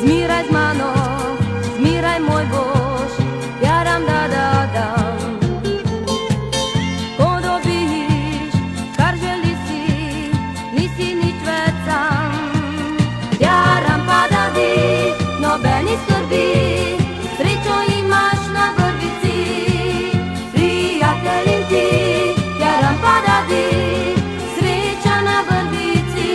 Zmiraj z mano, zmiraj moj boš, jaram da da dam. Ko dobiš, kar želi si, nisi nič več sam. Jaram pa da di, nobeni skrbi, srečo imaš na vrvici. Prijateljim ti, jaram pa da di, sreča na vrvici.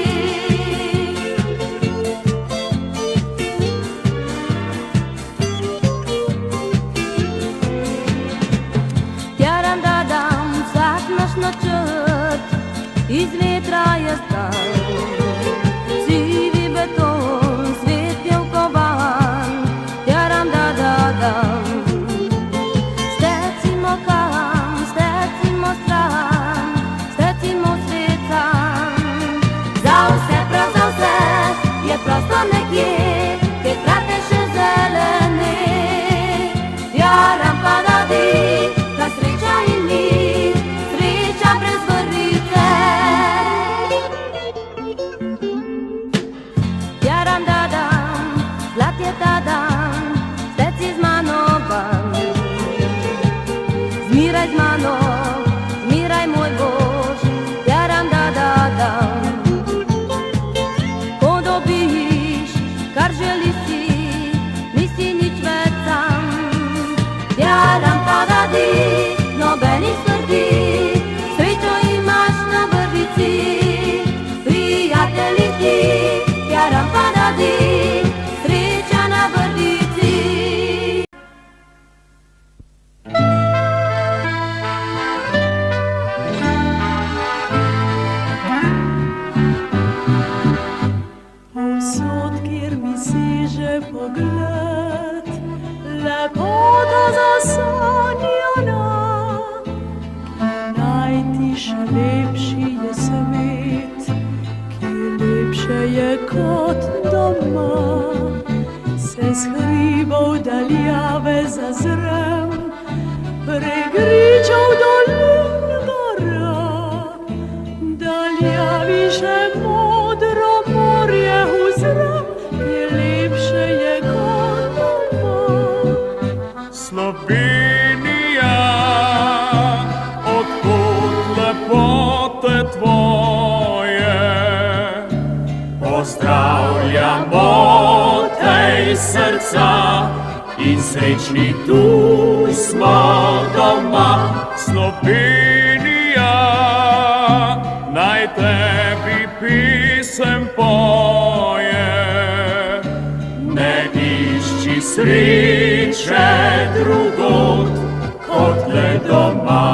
Jaram da dam vsak naš načrt, iz vetra je stal. Sivi beton, svet je vkovan, jaram da da dam. Stecimo kam, stecimo stran, stecimo svet sam. Za vse, prav za vse, je prostor nekje, kjer trate še zelene. Jaram pa da di, da sreča in mir, sreča brez vrvice. Jaram da dam, zlat je ta dan, steci z mano van. Zmiraj z mano, zmiraj moj bož, jaram da da dam. Ko dobiš, kar želi si, nisi nič več sam. Jaram pa da di, nobeni skrbi, srečo imaš na vrvici. Prijatelji ti, jaram pa da di, sreča na vrvici. Povsod, kjer mi seže pogled, lepota zasanjana. Najti še lepši je svet, ki lepše je kot doma. Se s hribov daljave zazrem, prek gričev dolin gora. Daljavi še modro morje uzrem, ki lepše je kot doma. Slovenija, odkud lepote tvoje, pozdravljamo tej srca in srečni tu smo doma. Slovenija, naj tebi pisem poje, ne išči sreče drugod kot le doma.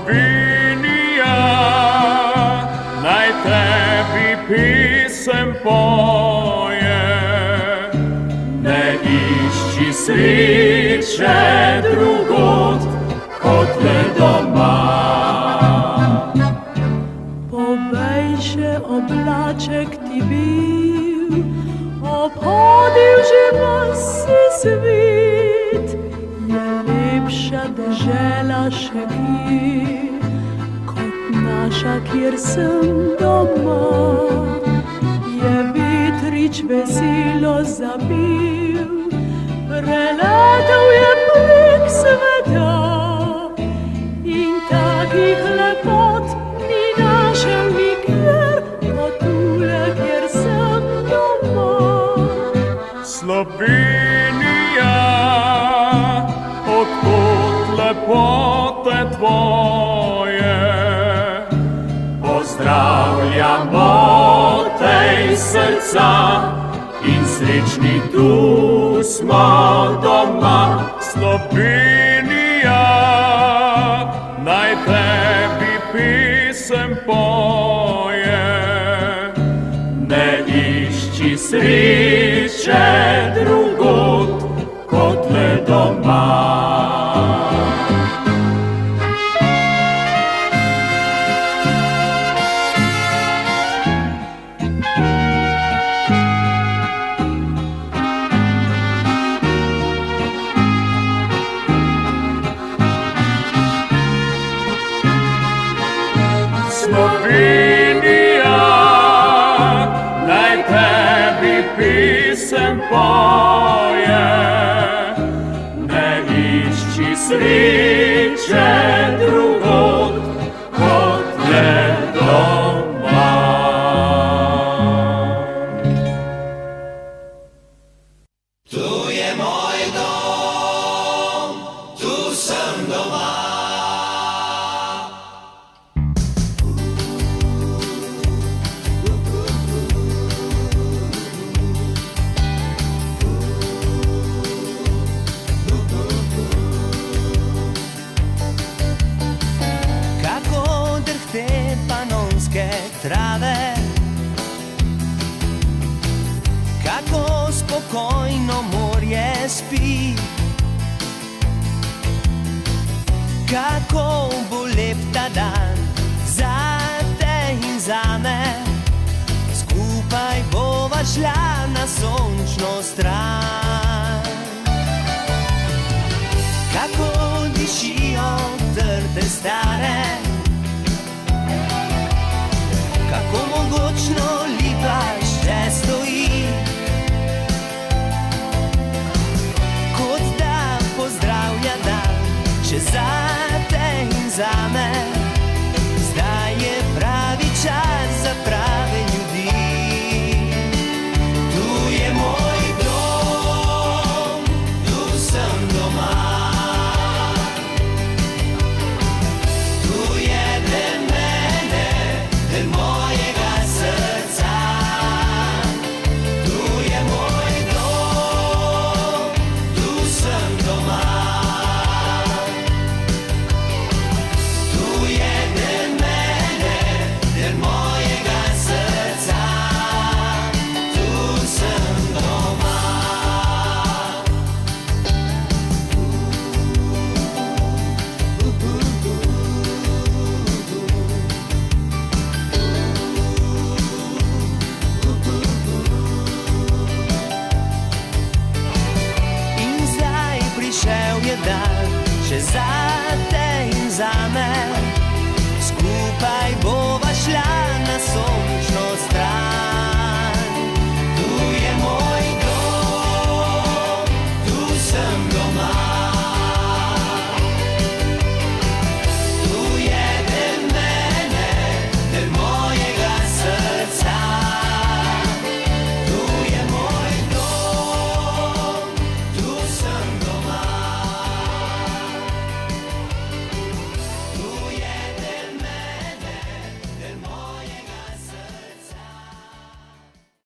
Slovenija, naj tebi pisem poje, ne išči sreče drugod kot le doma. Povej še oblaček ti bil, obhodil že ves svet. Je lepša dežela še kje, kot naša, kjer sem doma. Je vetrič veselo zapil, preletel je prek sveta. In takih lepot ni našel nikjer, kot tule, kjer sem doma. Slovenija, odkud lepote tvoje, pozdravljamo tej srca in srečni tu smo doma. Slovenija, naj tebi pisem poje, ne išči sreče drugod kot le doma. pisem poje, ne išči sreče drugod, kot le doma. Tu je moj dom, tu sem doma. Kako drhte panonske trave, kako spokojno morje spi, kako bo lep ta dan zate in zame, skupaj bova šla na sončno stran. Kako dišijo trte stare